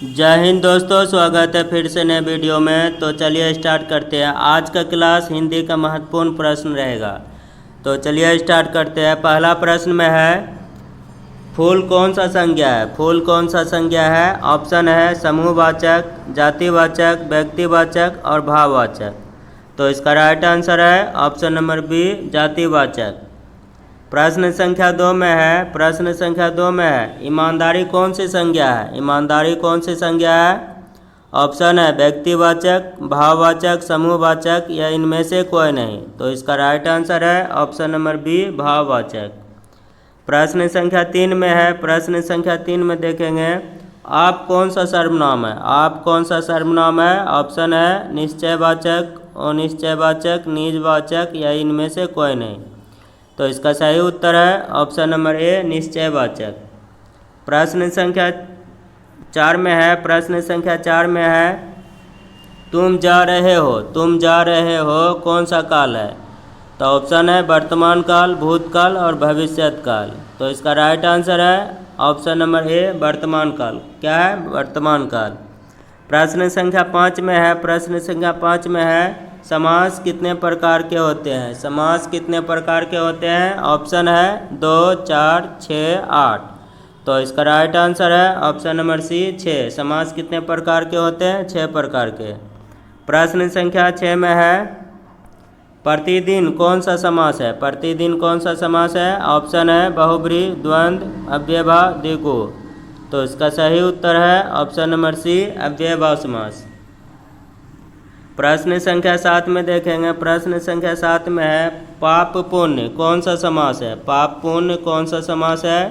जय हिंद दोस्तों, स्वागत है फिर से नए वीडियो में। तो चलिए स्टार्ट करते हैं। आज का क्लास हिंदी का महत्वपूर्ण प्रश्न रहेगा। तो चलिए स्टार्ट करते हैं। पहला प्रश्न में है, फूल कौन सा संज्ञा है? फूल कौन सा संज्ञा है? ऑप्शन है समूहवाचक, जातिवाचक, व्यक्तिवाचक और भाववाचक। तो इसका राइट आंसर है ऑप्शन नंबर बी, जातिवाचक। प्रश्न संख्या 2 में है, ईमानदारी कौन सी संज्ञा है? ईमानदारी कौन सी संज्ञा है? ऑप्शन है व्यक्तिवाचक, भाववाचक, समूहवाचक या इनमें से कोई नहीं। तो इसका राइट आंसर है ऑप्शन नंबर बी, भाववाचक। प्रश्न संख्या 3 में है, प्रश्न संख्या 3 में देखेंगे, आप कौन सा सर्वनाम है? आप कौन सा सर्वनाम है? ऑप्शन है निश्चयवाचक, अनिश्चयवाचक, निजवाचक या इनमें से कोई नहीं। तो इसका सही उत्तर है ऑप्शन नंबर ए, निश्चयवाचक। प्रश्न संख्या 4 में है, प्रश्न संख्या 4 में है, तुम जा रहे हो कौन सा काल है? तो ऑप्शन है वर्तमान काल, भूतकाल और भविष्यत काल। तो इसका राइट आंसर है ऑप्शन नंबर ए, वर्तमान काल। क्या है? वर्तमान काल। प्रश्न संख्या 5 में है, प्रश्न संख्या 5 में है, समास कितने प्रकार के होते हैं? समास कितने प्रकार के होते हैं? ऑप्शन है 2, 4, 6, 8। तो इसका राइट आंसर है ऑप्शन नंबर सी, 6। समास कितने प्रकार के होते हैं? 6 प्रकार के। प्रश्न संख्या 6 में है, प्रतिदिन कौन सा समास है? प्रतिदिन कौन सा समास है? ऑप्शन है बहुब्रीहि, द्वंद्व, अव्ययभाव, द्विगु। तो इसका सही उत्तर है ऑप्शन नंबर सी, अव्ययभाव समास। प्रश्न संख्या 7 में देखेंगे, प्रश्न संख्या 7 में है, पाप पुण्य कौन सा समास है? पाप पुण्य कौन सा समास है?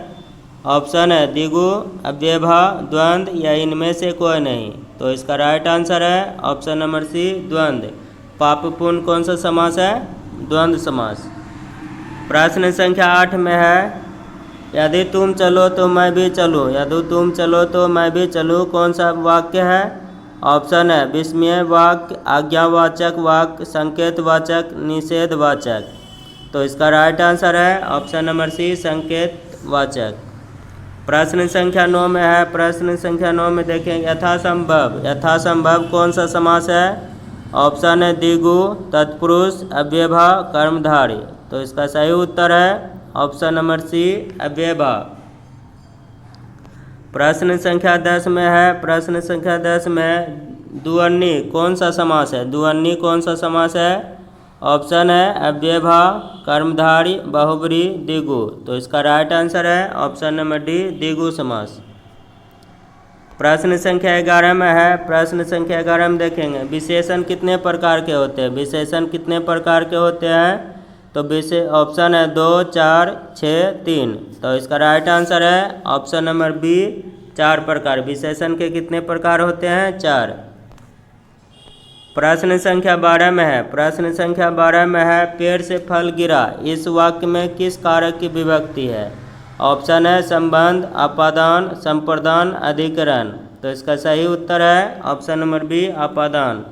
ऑप्शन है द्विगु, अव्ययभाव, द्वंद्व या इनमें से कोई नहीं। तो इसका राइट आंसर है ऑप्शन नंबर सी, द्वंद्व। पाप पुण्य कौन सा समास है? द्वंद्व समास। प्रश्न संख्या 8 में है, यदि तुम चलो तो मैं भी चलूँ, यदि तुम चलो तो मैं भी चलूँ कौन सा वाक्य है? ऑप्शन है विस्मय वाक्य, आज्ञावाचक वाक्य, संकेतवाचक, निषेधवाचक। तो इसका राइट आंसर है ऑप्शन नंबर सी, संकेतवाचक। प्रश्न संख्या 9 में है, प्रश्न संख्या 9 में देखें, यथासंभव, यथासंभव कौन सा समास है? ऑप्शन है द्विगु, तत्पुरुष, अव्ययभाव, कर्मधारय। तो इसका सही उत्तर है ऑप्शन नंबर सी, अव्ययभाव। प्रश्न संख्या 10 में है, प्रश्न संख्या 10 में, द्विअन्नी कौन सा समास है? द्विअन्नी कौन सा समास है? ऑप्शन है अव्ययभाव, कर्मधारय, बहुब्रीहि, द्विगु। तो इसका राइट आंसर है ऑप्शन नंबर डी, द्विगु समास। प्रश्न संख्या 11 में है, प्रश्न संख्या 11 में देखेंगे, विशेषण कितने प्रकार के होते हैं? विशेषण कितने प्रकार के होते हैं? तो ऑप्शन है 2, 4, 6, 3। तो इसका राइट आंसर है ऑप्शन नंबर बी, 4 प्रकार। विशेषण के कितने प्रकार होते हैं? 4। प्रश्न संख्या 12 में है, प्रश्न संख्या 12 में है, पेड़ से फल गिरा इस वाक्य में किस कारक की विभक्ति है? ऑप्शन है संबंध, अपादान, संप्रदान, अधिकरण। तो इसका सही उत्तर है ऑप्शन नंबर बी, अपादान।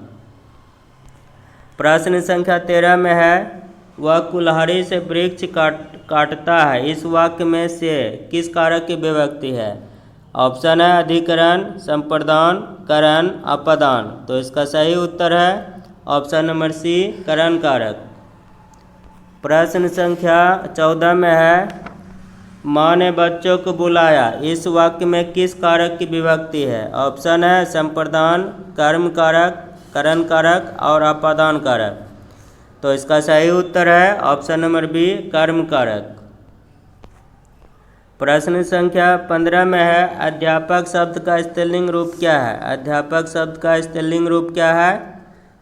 प्रश्न संख्या 13 में है, वह कुल्हाड़ी से वृक्ष काटता है इस वाक्य में से किस कारक की विभक्ति है? ऑप्शन है अधिकरण, संप्रदान, करण, अपादान। तो इसका सही उत्तर है ऑप्शन नंबर सी, करण कारक। प्रश्न संख्या 14 में है, माँ ने बच्चों को बुलाया इस वाक्य में किस कारक की विभक्ति है? ऑप्शन है संप्रदान, कर्म कारक, करण कारक और अपादान कारक। तो इसका सही उत्तर है ऑप्शन नंबर बी, कर्म कारक। प्रश्न संख्या 15 में है, अध्यापक शब्द का स्त्रीलिंग रूप क्या है? अध्यापक शब्द का स्त्रीलिंग रूप क्या है?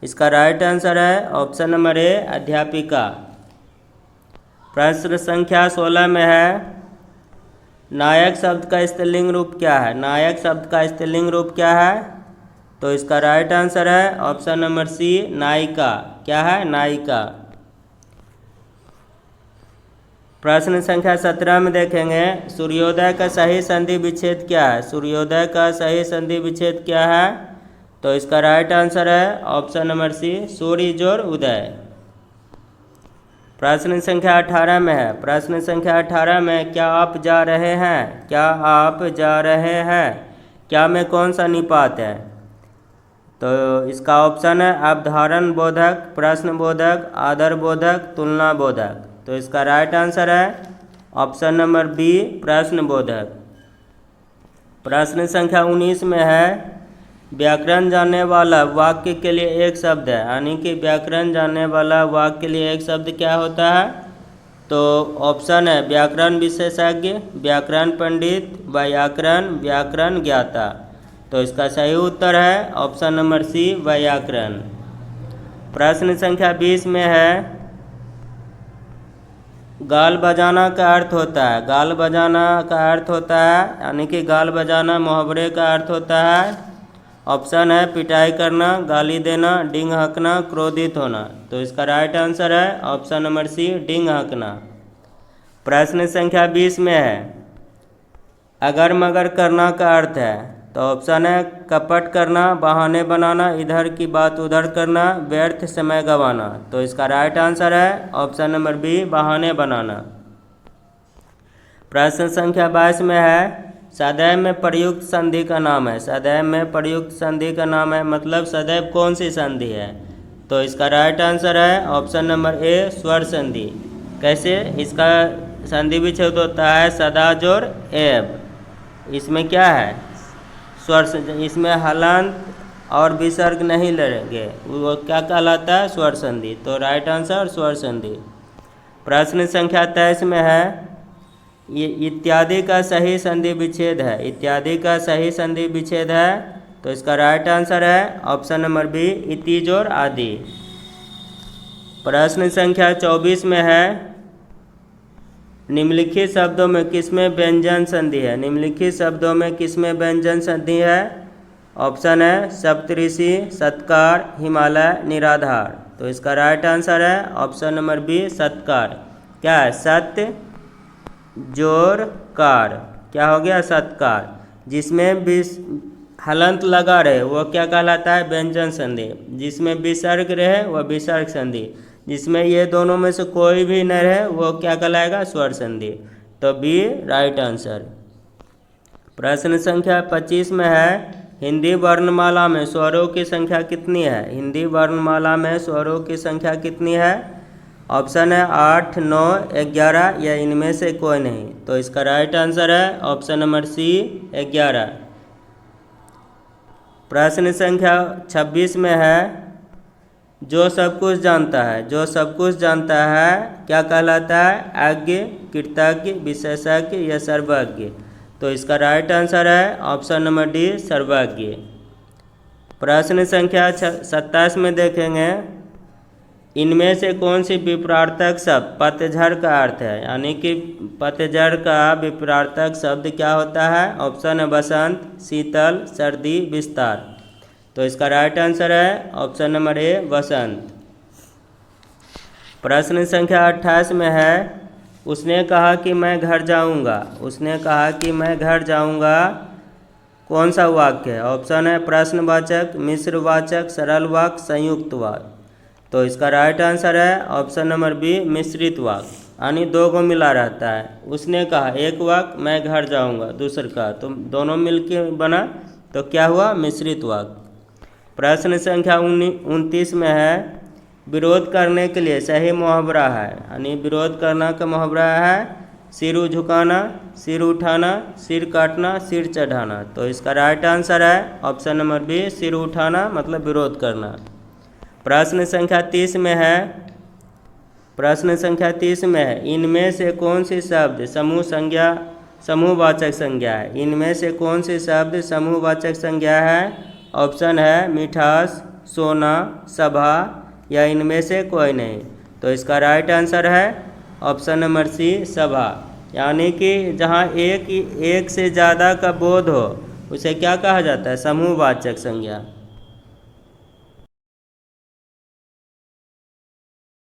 इसका राइट आंसर है ऑप्शन नंबर ए, अध्यापिका। प्रश्न संख्या 16 में है, नायक शब्द का स्त्रीलिंग रूप क्या है? नायक शब्द का स्त्रीलिंग रूप क्या है? तो इसका राइट आंसर है ऑप्शन नंबर सी, नायिका। क्या है? नायिका। प्रश्न संख्या 17 में देखेंगे, सूर्योदय का सही संधि विच्छेद क्या है? सूर्योदय का सही संधि विच्छेद क्या है? तो इसका राइट आंसर है ऑप्शन नंबर सी, सूर्य जोड़ उदय। प्रश्न संख्या 18 में है, प्रश्न संख्या 18 में, क्या आप जा रहे हैं? क्या आप जा रहे हैं क्या में कौन सा निपात है? तो इसका ऑप्शन है अवधारण बोधक, प्रश्न बोधक, आदर बोधक, तुलना बोधक। तो इसका राइट आंसर है ऑप्शन नंबर बी, प्रश्न बोधक। प्रश्न संख्या 19 में है व्याकरण जानने वाला वाक्य के लिए एक शब्द है, यानी कि व्याकरण जानने वाला वाक्य के लिए एक शब्द क्या होता है? तो ऑप्शन है व्याकरण विशेषज्ञ, व्याकरण पंडित, व्याकरण, व्याकरण ज्ञाता। तो इसका सही उत्तर है ऑप्शन नंबर सी, व्याकरण। प्रश्न संख्या 20 में है गाल बजाना का अर्थ होता है, गाल बजाना का अर्थ होता है, यानी कि गाल बजाना मुहावरे का अर्थ होता है। ऑप्शन है पिटाई करना, गाली देना, डींग हंकना, क्रोधित होना। तो इसका राइट आंसर है ऑप्शन नंबर सी, डींग हंकना। प्रश्न संख्या 20 में है अगर मगर करना का अर्थ है, तो ऑप्शन है कपट करना, बहाने बनाना, इधर की बात उधर करना, व्यर्थ समय गंवाना। तो इसका राइट आंसर है ऑप्शन नंबर बी, बहाने बनाना। प्रश्न संख्या 22 में है सदैव में प्रयुक्त संधि का नाम है, सदैव में प्रयुक्त संधि का नाम है, मतलब सदैव कौन सी संधि है? तो इसका राइट आंसर है ऑप्शन नंबर ए, स्वर संधि। कैसे? इसका संधि विच्छेद होता है सदा जोड़ एब। इसमें क्या है? स्वर। इसमें हलंत और विसर्ग नहीं लगेंगे, वो क्या कहलाता है? स्वर संधि। तो राइट आंसर स्वर संधि। प्रश्न संख्या 23 में है ये इत्यादि का सही संधि विच्छेद है, इत्यादि का सही संधि विच्छेद है। तो इसका राइट आंसर है ऑप्शन नंबर बी, इति जोड़ आदि। प्रश्न संख्या 24 में है निम्नलिखित शब्दों में किसमें व्यंजन संधि है, निम्नलिखित शब्दों में किसमें व्यंजन संधि है? ऑप्शन है सप्तऋषि, सत्कार, हिमालय, निराधार। तो इसका राइट आंसर है ऑप्शन नंबर बी, सत्कार। क्या है? सत्य जोर कार, क्या हो गया? सत्कार। जिसमें हलंत लगा रहे वो क्या कहलाता है? व्यंजन संधि। जिसमें विसर्ग रहे वह विसर्ग संधि। जिसमें ये दोनों में से कोई भी न रहे वो क्या कहलाएगा? स्वर संधि। तो बी राइट आंसर। प्रश्न संख्या 25 में है हिंदी वर्णमाला में स्वरों की संख्या कितनी है, हिंदी वर्णमाला में स्वरों की संख्या कितनी है? ऑप्शन है 8, 9, 11 या इनमें से कोई नहीं। तो इसका राइट आंसर है ऑप्शन नंबर सी, 11। प्रश्न संख्या 26 में है जो सब कुछ जानता है, जो सब कुछ जानता है क्या कहलाता है? अज्ञ, कृतज्ञ, विशेषज्ञ या सर्वज्ञ। तो इसका राइट आंसर है ऑप्शन नंबर डी, सर्वज्ञ। प्रश्न संख्या 27 में देखेंगे इनमें से कौन सी विपरार्थक शब्द पतझड़ का अर्थ है, यानी कि पतझड़ का विपरार्थक शब्द क्या होता है? ऑप्शन है बसंत, शीतल, सर्दी, विस्तार। तो इसका राइट आंसर है ऑप्शन नंबर ए, बसंत। प्रश्न संख्या 28 में है उसने कहा कि मैं घर जाऊंगा, उसने कहा कि मैं घर जाऊंगा कौन सा वाक्य है? ऑप्शन है प्रश्नवाचक, मिश्रवाचक, सरल वाक्य, संयुक्त वाक्य। तो इसका राइट आंसर है ऑप्शन नंबर बी, मिश्रित वाक्य, यानी दो को मिला रहता है। उसने कहा एक वाक्य, मैं घर जाऊंगा दूसर का, तो दोनों मिलके बना तो क्या हुआ? मिश्रित वाक्य। प्रश्न संख्या 29 में है विरोध करने के लिए सही मुहावरा है, यानी विरोध करना का मुहावरा है सिर झुकाना, सिर उठाना, सिर काटना, सिर चढ़ाना। तो इसका राइट आंसर है ऑप्शन नंबर बी, सिर उठाना मतलब विरोध करना। प्रश्न संख्या 30 में है, प्रश्न संख्या 30 में है इनमें से कौन सी शब्द समूह संज्ञा, समूहवाचक संज्ञा है? इनमें से कौन सी शब्द समूहवाचक संज्ञा है? ऑप्शन है मिठास, सोना, सभा या इनमें से कोई नहीं। तो इसका राइट आंसर है ऑप्शन नंबर सी, सभा। यानी कि जहाँ एक से ज़्यादा का बोध हो उसे क्या कहा जाता है? समूहवाचक संज्ञा।